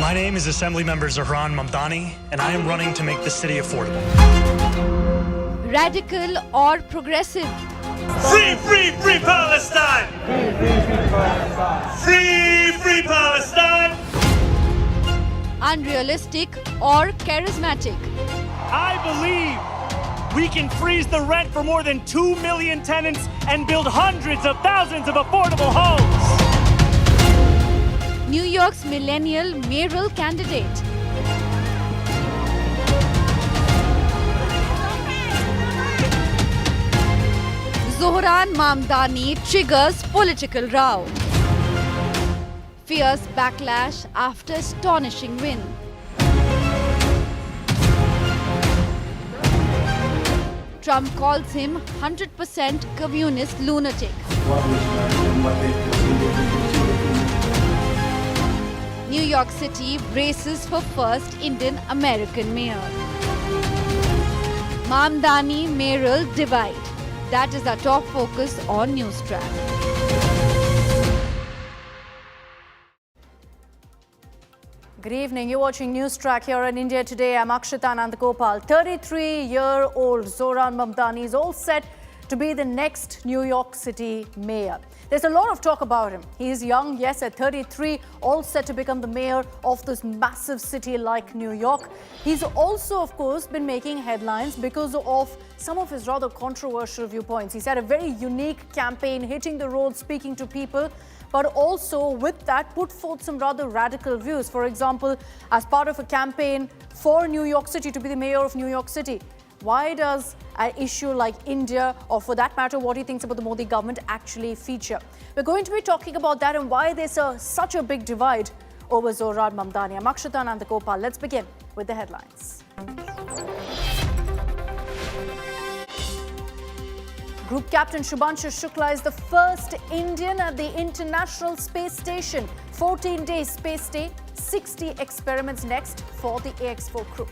My name is Assemblymember Zohran Mamdani, and I am running to make the city affordable. Radical or progressive? Free, free, free Palestine! Free, free Palestine! Unrealistic or charismatic? I believe we can freeze the rent for more than 2 million tenants and build hundreds of thousands of affordable homes. New York's millennial mayoral candidate. Zohran Mamdani triggers political row. Fierce backlash after astonishing win. Trump calls him 100% communist lunatic. New York City braces for first Indian American mayor. Mamdani mayoral divide. That is our top focus on NewsTrack. Good evening. You're watching NewsTrack here in India Today. I'm Akshita Nandagopal. 33-year-old Zohran Mamdani is all set to be the next New York City mayor. There's a lot of talk about him. He is young, yes, at 33, all set to become the mayor of this massive city like New York. He's also, of course, been making headlines because of some of his rather controversial viewpoints. He's had a very unique campaign, hitting the road, speaking to people, but also with that put forth some rather radical views. For example, as part of a campaign for New York City to be the mayor of New York City, why does an issue like India, or for that matter, what he thinks about the Modi government, actually feature? We're going to be talking about that and why there's such a big divide over Zohran Mamdani. I'm Akshita Nandagopal. Let's begin with the headlines. Group Captain Subhanshu Shukla is the first Indian at the International Space Station. 14-day space stay, 60 experiments next for the AX4 crew.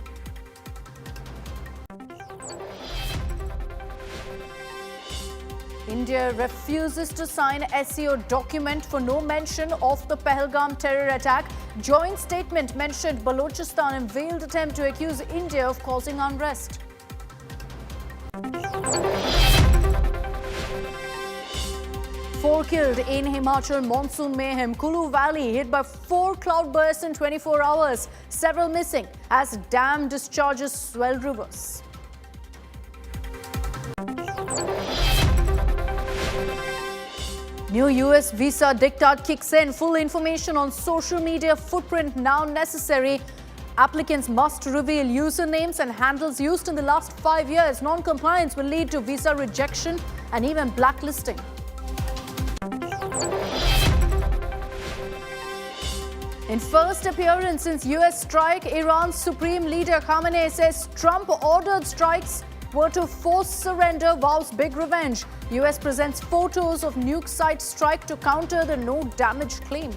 India refuses to sign SCO document for no mention of the Pahalgam terror attack. Joint statement mentioned Balochistan in veiled attempt to accuse India of causing unrest. Four killed in Himachal monsoon mayhem. Kulu Valley hit by 4 cloudbursts in 24 hours. Several missing as dam discharges swell rivers. New US visa diktat kicks in. Full information on social media footprint now necessary. Applicants must reveal usernames and handles used in the last 5 years. Non-compliance will lead to visa rejection and even blacklisting. In first appearance since US strike, Iran's supreme leader Khamenei says Trump ordered strikes were to force surrender, vows big revenge. US presents photos of nuke site strike to counter the no damage claim.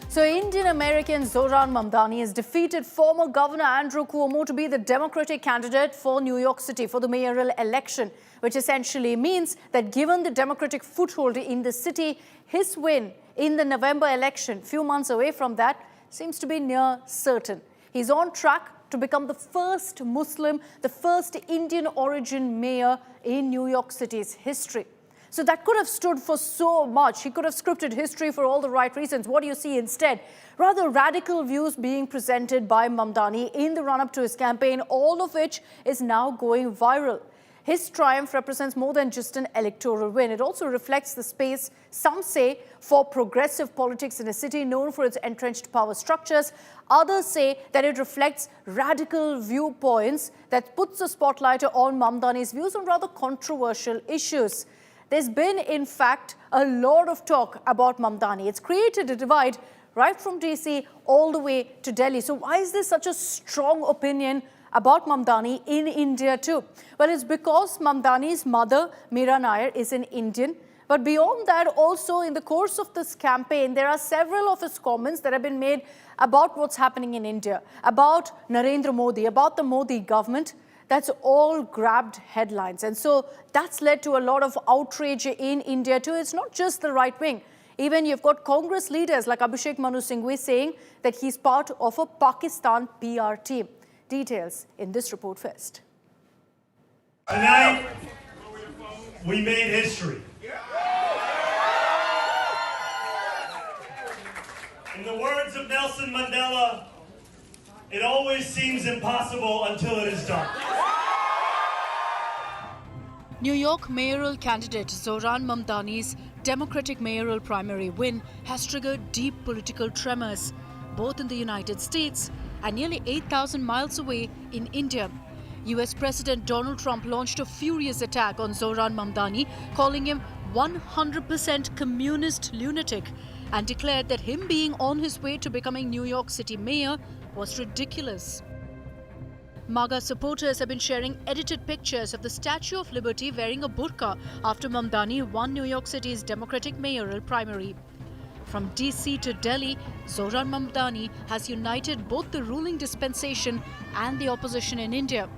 So Indian-American Zohran Mamdani has defeated former Governor Andrew Cuomo to be the Democratic candidate for New York City for the mayoral election, which essentially means that given the Democratic foothold in the city, his win in the November election, few months away from that, seems to be near certain. He's on track to become the first Muslim, the first Indian origin mayor in New York City's history. So that could have stood for so much. He could have scripted history for all the right reasons. What do you see instead? Rather radical views being presented by Mamdani in the run-up to his campaign, all of which is now going viral. His triumph represents more than just an electoral win. It also reflects the space, some say, for progressive politics in a city known for its entrenched power structures. Others say that it reflects radical viewpoints that puts a spotlight on Mamdani's views on rather controversial issues. There's been, in fact, a lot of talk about Mamdani. It's created a divide right from DC all the way to Delhi. So why is there such a strong opinion about Mamdani in India too? Well, it's because Mamdani's mother, Meera Nair, is an Indian. But beyond that, also in the course of this campaign, there are several of his comments that have been made about what's happening in India, about Narendra Modi, about the Modi government, that's all grabbed headlines. And so that's led to a lot of outrage in India too. It's not just the right wing. Even you've got Congress leaders like Abhishek Manu Singhvi saying that he's part of a Pakistan PR team. Details in this report first. Tonight, we made history. In the words of Nelson Mandela, it always seems impossible until it is done. New York mayoral candidate Zohran Mamdani's Democratic mayoral primary win has triggered deep political tremors, both in the United States and nearly 8,000 miles away in India. US President Donald Trump launched a furious attack on Zohran Mamdani, calling him 100% communist lunatic, and declared that him being on his way to becoming New York City mayor was ridiculous. MAGA supporters have been sharing edited pictures of the Statue of Liberty wearing a burqa after Mamdani won New York City's Democratic mayoral primary. From DC to Delhi, Zohran Mamdani has united both the ruling dispensation and the opposition in India.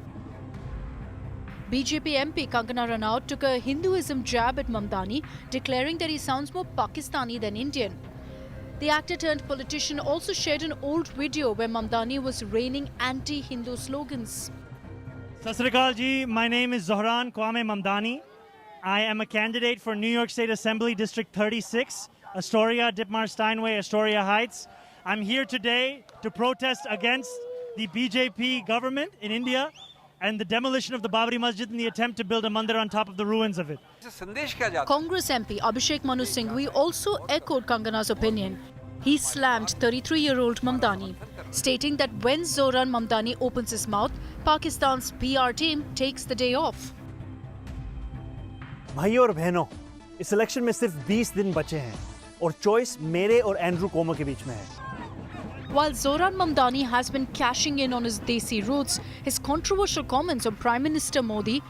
BJP MP Kangana Ranaut took a Hinduism jab at Mamdani, declaring that he sounds more Pakistani than Indian. The actor-turned-politician also shared an old video where Mamdani was raining anti-Hindu slogans. Sat Sri Akal ji, my name is Zohran Mamdani. I am a candidate for New York State Assembly District 36, Astoria, Dipmar Steinway, Astoria Heights. I'm here today to protest against the BJP government in India and the demolition of the Babri Masjid in the attempt to build a mandir on top of the ruins of it. Congress MP Abhishek Manu Singhvi also echoed Kangana's opinion. He slammed 33-year-old Mamdani, stating that when Zohran Mamdani opens his mouth, Pakistan's PR team takes the day off. भाइयों और बहनों, इस election में सिर्फ 20 दिन बचे हैं और चॉइस मेरे और एंड्रू कोमो के बीच में है. While Zohran Mamdani has been cashing in on his Desi roots, his controversial comments on Prime Minister Modi.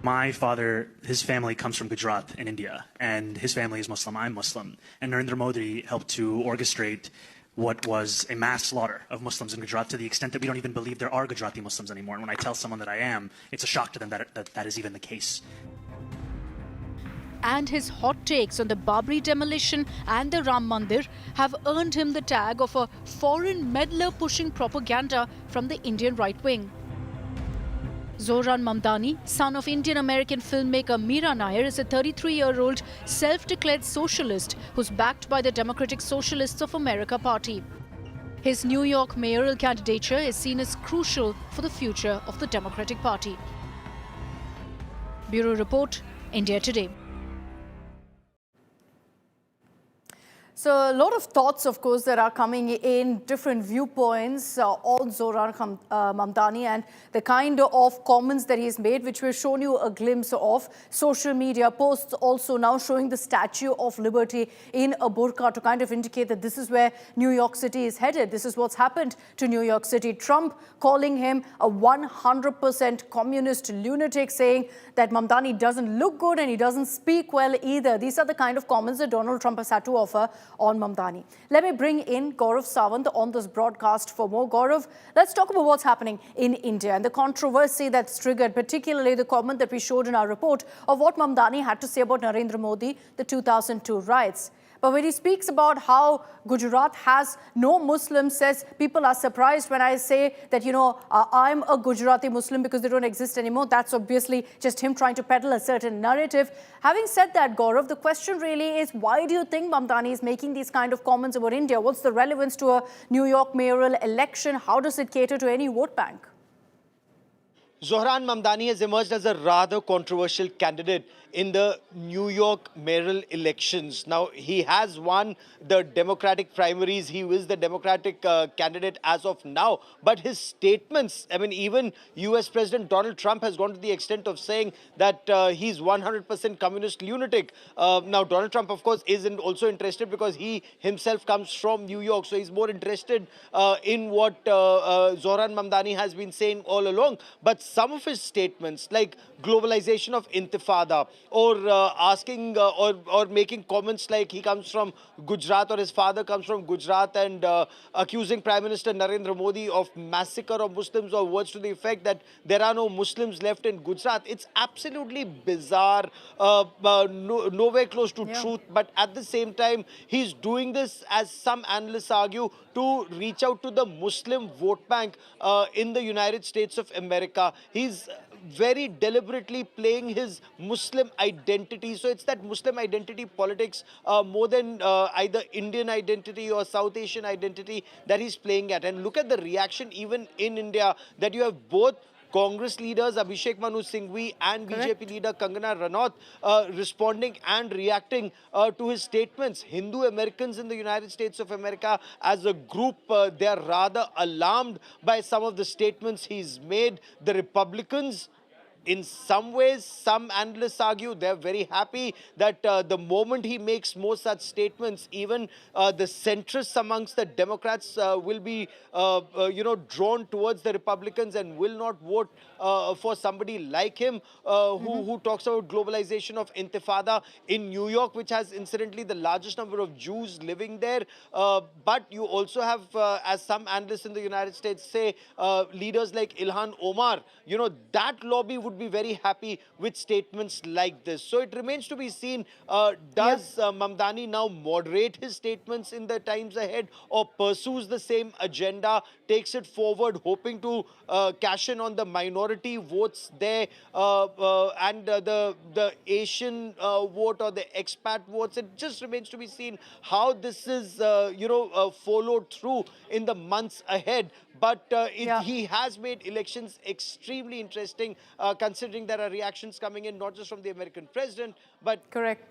My father, his family comes from Gujarat in India, and his family is Muslim, I'm Muslim. And Narendra Modi helped to orchestrate what was a mass slaughter of Muslims in Gujarat to the extent that we don't even believe there are Gujarati Muslims anymore. And when I tell someone that I am, it's a shock to them that is even the case. And his hot takes on the Babri demolition and the Ram Mandir have earned him the tag of a foreign meddler pushing propaganda from the Indian right wing. Zohran Mamdani, son of Indian-American filmmaker Meera Nair, is a 33-year-old self-declared socialist who's backed by the Democratic Socialists of America party. His New York mayoral candidature is seen as crucial for the future of the Democratic Party. Bureau Report, India Today. So a lot of thoughts, of course, that are coming in, different viewpoints on Zohran Mamdani and the kind of comments that he's made, which we've shown you a glimpse of. Social media posts also now showing the Statue of Liberty in a burqa to kind of indicate that this is where New York City is headed. This is what's happened to New York City. Trump calling him a 100% communist lunatic, saying that Mamdani doesn't look good and he doesn't speak well either. These are the kind of comments that Donald Trump has had to offer on Mamdani. Let me bring in Gaurav Sawant on this broadcast for more. Gaurav, let's talk about what's happening in India and the controversy that's triggered, particularly the comment that we showed in our report of what Mamdani had to say about Narendra Modi, the 2002 riots. But when he speaks about how Gujarat has no Muslims, says people are surprised when I say that, I'm a Gujarati Muslim because they don't exist anymore. That's obviously just him trying to peddle a certain narrative. Having said that, Gaurav, the question really is, why do you think Mamdani is making these kind of comments about India? What's the relevance to a New York mayoral election? How does it cater to any vote bank? Zohran Mamdani has emerged as a rather controversial candidate in the New York mayoral elections. Now, he has won the Democratic primaries. He is the Democratic candidate as of now. But his statements, even US President Donald Trump has gone to the extent of saying that he's 100% communist lunatic. Now, Donald Trump, of course, isn't also interested because he himself comes from New York. So he's more interested in what Zohran Mamdani has been saying all along. But some of his statements, like globalization of intifada, or asking or making comments like he comes from Gujarat or his father comes from Gujarat, and accusing Prime Minister Narendra Modi of massacre of Muslims, or words to the effect that there are no Muslims left in Gujarat. It's absolutely bizarre, nowhere close to truth. But at the same time, he's doing this, as some analysts argue, to reach out to the Muslim vote bank in the United States of America. He's very deliberately playing his Muslim identity. So it's that Muslim identity politics more than either Indian identity or South Asian identity that he's playing at. And look at the reaction even in India, that you have both Congress leaders Abhishek Manu Singhvi and BJP leader Kangana Ranaut responding and reacting to his statements. Hindu Americans in the United States of America as a group, they are rather alarmed by some of the statements he's made. The Republicans, in some ways, some analysts argue they're very happy that the moment he makes more such statements, even the centrists amongst the Democrats will be, drawn towards the Republicans and will not vote for somebody like him who talks about globalization of intifada in New York, which has incidentally the largest number of Jews living there. But you also have, as some analysts in the United States say, leaders like Ilhan Omar. That lobby would be very happy with statements like this. So it remains to be seen, does Mamdani now moderate his statements in the times ahead, or pursues the same agenda, takes it forward, hoping to cash in on the minority votes there and the Asian vote or the expat votes. It just remains to be seen how this is, followed through in the months ahead. But he has made elections extremely interesting, considering there are reactions coming in not just from the American president, but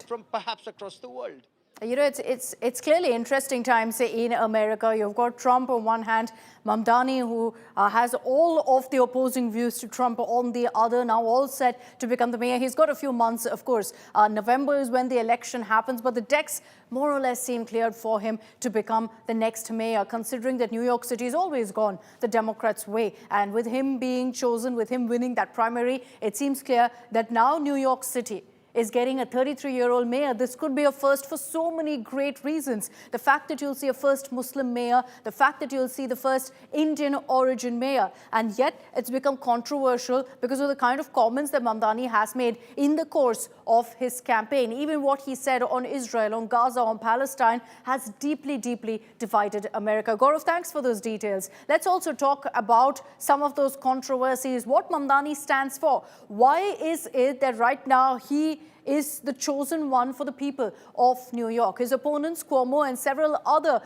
from perhaps across the world. It's clearly interesting times in America. You've got Trump on one hand, Mamdani, who has all of the opposing views to Trump on the other, now all set to become the mayor. He's got a few months, of course. November is when the election happens, but the decks more or less seem cleared for him to become the next mayor, considering that New York City has always gone the Democrats' way. And with him being chosen, with him winning that primary, it seems clear that now New York City is getting a 33-year-old mayor. This could be a first for so many great reasons. The fact that you'll see a first Muslim mayor, the fact that you'll see the first Indian origin mayor, and yet it's become controversial because of the kind of comments that Mamdani has made in the course of his campaign. Even what he said on Israel, on Gaza, on Palestine has deeply, deeply divided America. Gaurav, thanks for those details. Let's also talk about some of those controversies, what Mamdani stands for. Why is it that right now he is the chosen one for the people of New York? His opponents, Cuomo and several other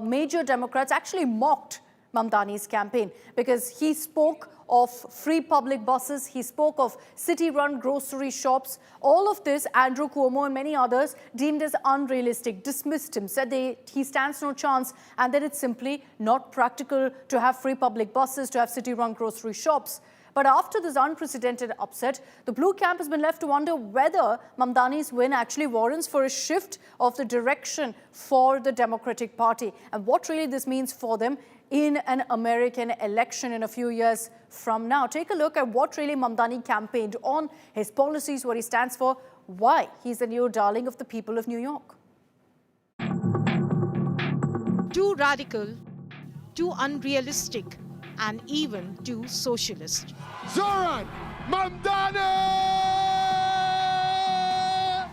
major Democrats, actually mocked Mamdani's campaign because he spoke of free public buses, he spoke of city-run grocery shops. All of this, Andrew Cuomo and many others deemed as unrealistic, dismissed him, said he stands no chance, and that it's simply not practical to have free public buses, to have city-run grocery shops. But after this unprecedented upset, the blue camp has been left to wonder whether Mamdani's win actually warrants for a shift of the direction for the Democratic Party, and what really this means for them in an American election in a few years from now. Take a look at what really Mamdani campaigned on, his policies, what he stands for, why he's the new darling of the people of New York. Too radical, too unrealistic, and even too socialist. Zohran Mamdani!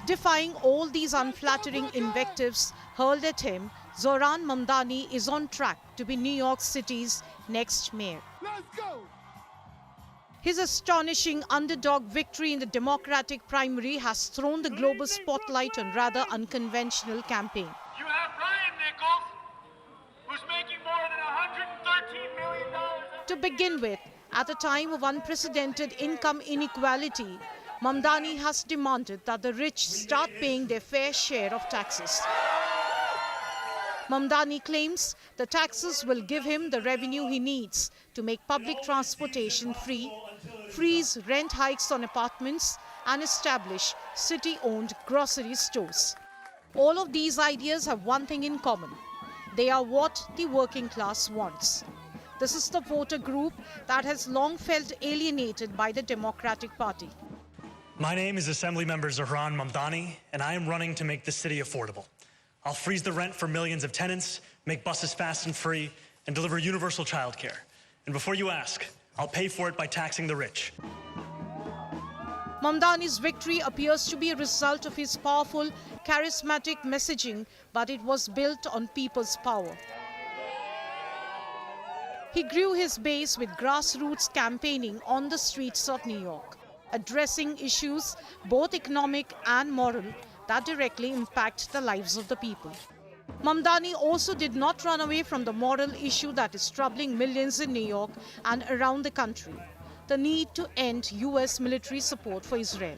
Defying all these unflattering invectives hurled at him, Zohran Mamdani is on track to be New York City's next mayor. Let's go! His astonishing underdog victory in the Democratic primary has thrown the global spotlight on rather unconventional campaign. You have Ryan Nichols, who's making more than $113 million. To begin with, at a time of unprecedented income inequality, Mamdani has demanded that the rich start paying their fair share of taxes. Mamdani claims the taxes will give him the revenue he needs to make public transportation free, freeze rent hikes on apartments, and establish city-owned grocery stores. All of these ideas have one thing in common. They are what the working class wants. This is the voter group that has long felt alienated by the Democratic Party. My name is Assemblymember Zohran Mamdani, and I am running to make the city affordable. I'll freeze the rent for millions of tenants, make buses fast and free, and deliver universal childcare. And before you ask, I'll pay for it by taxing the rich. Mamdani's victory appears to be a result of his powerful, charismatic messaging, but it was built on people's power. He grew his base with grassroots campaigning on the streets of New York, addressing issues, both economic and moral, that directly impact the lives of the people. Mamdani also did not run away from the moral issue that is troubling millions in New York and around the country, the need to end US military support for Israel.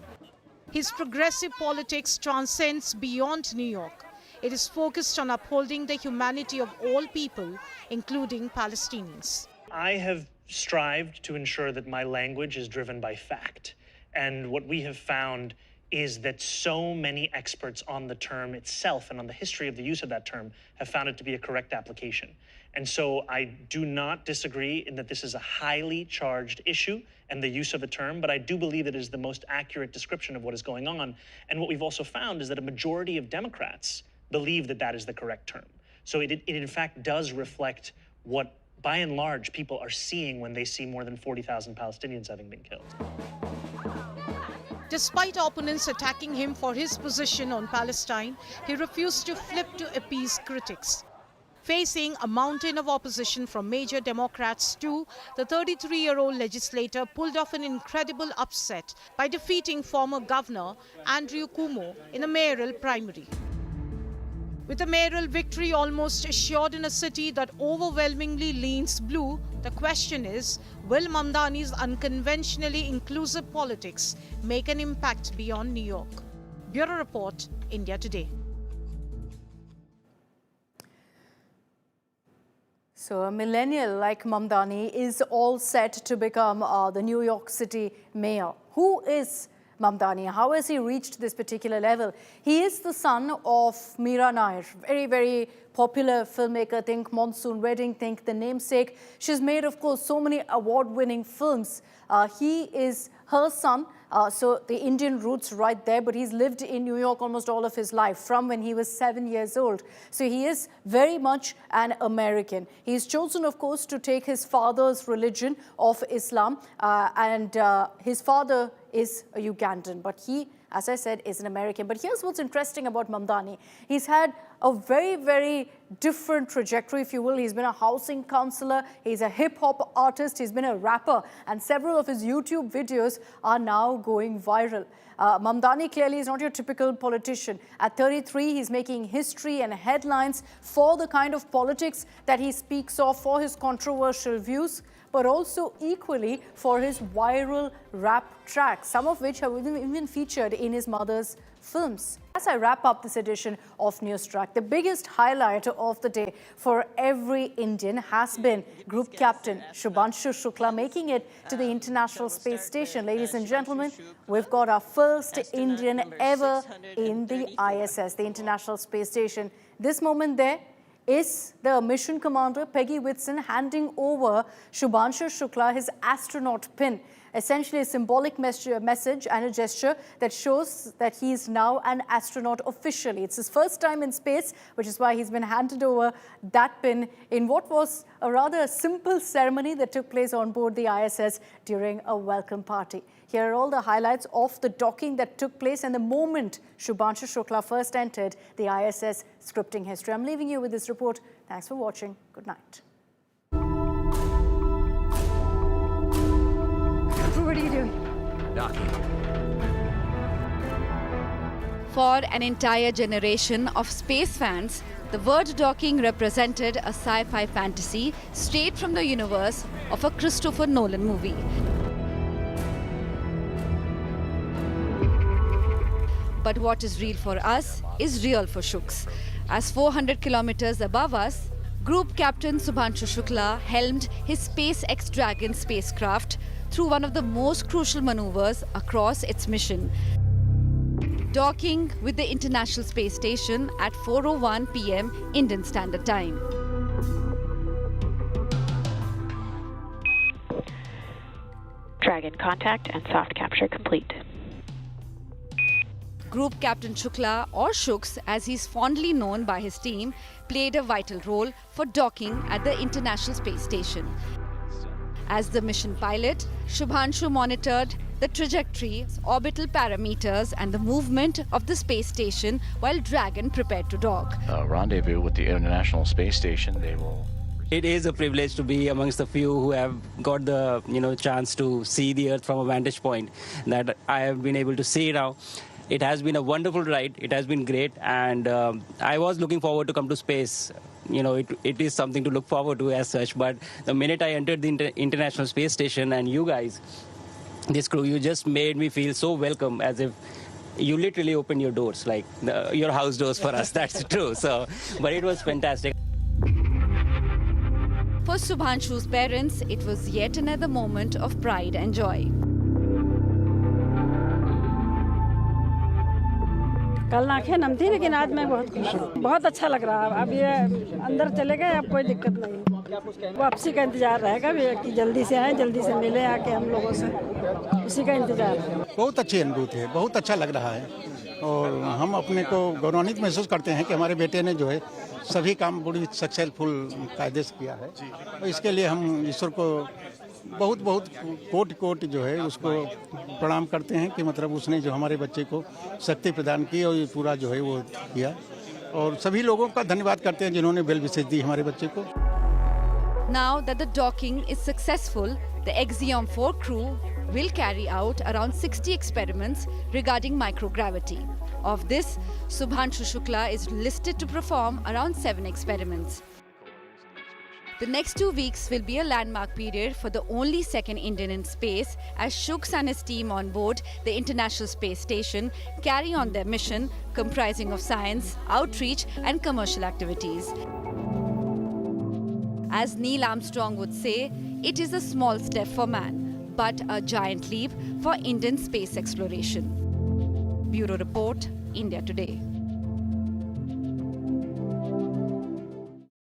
His progressive politics transcends beyond New York. It is focused on upholding the humanity of all people, including Palestinians. I have strived to ensure that my language is driven by fact. And what we have found is that so many experts on the term itself and on the history of the use of that term have found it to be a correct application. And so I do not disagree in that this is a highly charged issue and the use of a term, but I do believe it is the most accurate description of what is going on. And what we've also found is that a majority of Democrats believe that that is the correct term. So it in fact does reflect what, by and large, people are seeing when they see more than 40,000 Palestinians having been killed. Despite opponents attacking him for his position on Palestine, he refused to flip to appease critics. Facing a mountain of opposition from major Democrats too, the 33-year-old legislator pulled off an incredible upset by defeating former Governor Andrew Cuomo in a mayoral primary. With a mayoral victory almost assured in a city that overwhelmingly leans blue, the question is, will Mamdani's unconventionally inclusive politics make an impact beyond New York? Bureau Report, India Today. So a millennial like Mamdani is all set to become the New York City mayor. Who is Mamdani? How has he reached this particular level? He is the son of Meera Nair, very, very popular filmmaker. Think Monsoon Wedding, think The Namesake. She's made, of course, so many award-winning films. He is her son, so the Indian roots right there, but he's lived in New York almost all of his life, from when he was 7 years old. So he is very much an American. He's chosen, of course, to take his father's religion of Islam, and his father is a Ugandan, but he, as I said, is an American. But here's what's interesting about Mamdani. He's had a very, very different trajectory, if you will. He's been a housing counselor, he's a hip-hop artist, he's been a rapper, and several of his YouTube videos are now going viral. Mamdani clearly is not your typical politician. At 33, he's making history and headlines for the kind of politics that he speaks of, for his controversial views, but also equally for his viral rap tracks, some of which have even featured in his mother's films. As I wrap up this edition of NewsTrack, the biggest highlight of the day for every Indian has been Group Captain Subhanshu Shukla making it to the International Space Station. Ladies and gentlemen, we've got our first Indian ever in the ISS, the International Space Station. This moment there is the mission commander, Peggy Whitson, handing over Subhanshu Shukla his astronaut pin. Essentially a symbolic message and a gesture that shows that he is now an astronaut officially. It's his first time in space, which is why he's been handed over that pin in what was a rather simple ceremony that took place on board the ISS during a welcome party. Here are all the highlights of the docking that took place and the moment Subhanshu Shukla first entered the ISS scripting history. I'm leaving you with this report. Thanks for watching. Good night. What are you doing? Docking. For an entire generation of space fans, the word docking represented a sci-fi fantasy straight from the universe of a Christopher Nolan movie. But what is real for us is real for Shuks. As 400 kilometers above us, Group Captain Subhanshu Shukla helmed his SpaceX Dragon spacecraft through one of the most crucial maneuvers across its mission, docking with the International Space Station at 4:01 p.m. Indian Standard Time. Dragon contact and soft capture complete. Group Captain Shukla, or Shuks as he's fondly known by his team, played a vital role for docking at the International Space Station. As the mission pilot, Subhanshu monitored the trajectory, orbital parameters and the movement of the space station while Dragon prepared to dock. Rendezvous with the International Space Station. They will. It is a privilege to be amongst the few who have got the chance to see the Earth from a vantage point that I have been able to see now. It has been a wonderful ride. It has been great, and I was looking forward to come to space. It is something to look forward to as such. But the minute I entered the International Space Station and you guys, this crew, you just made me feel so welcome, as if you literally opened your doors, like your house doors for us. That's true. But it was fantastic. For Subhanshu's parents, it was yet another moment of pride and joy. कल आंखें नम थी लेकिन आज मैं बहुत खुश हूँ बहुत अच्छा लग रहा है अब ये अंदर चले गए अब कोई दिक्कत नहीं वापसी का इंतजार रहेगा कि जल्दी से आए जल्दी से मिले आके हम लोगों से उसी का इंतजार है बहुत अच्छी अनुभूति है बहुत अच्छा लग रहा है और हम अपने को गौरवान्वित महसूस करते हैं कि हमारे बेटे ने जो है सभी काम बड़ी सक्सेसफुल कायदे से किया है और इसके लिए हम ईश्वर को बहुत बहुत कोटि जो है उसको प्रणाम करते हैं कि मतलब उसने जो हमारे बच्चे को शक्ति प्रदान की और ये पूरा जो है वो किया और सभी लोगों का धन्यवाद करते हैं जिन्होंने वेल विशेष दी हमारे बच्चे को Now that the docking is successful, the Axiom 4 crew will carry out around 60 experiments regarding microgravity. Of this, Subhanshu Shukla is listed to perform around 7 experiments. The next 2 weeks will be a landmark period for the only second Indian in space as Shuks and his team on board the International Space Station carry on their mission comprising of science, outreach and commercial activities. As Neil Armstrong would say, it is a small step for man, but a giant leap for Indian space exploration. Bureau Report, India Today.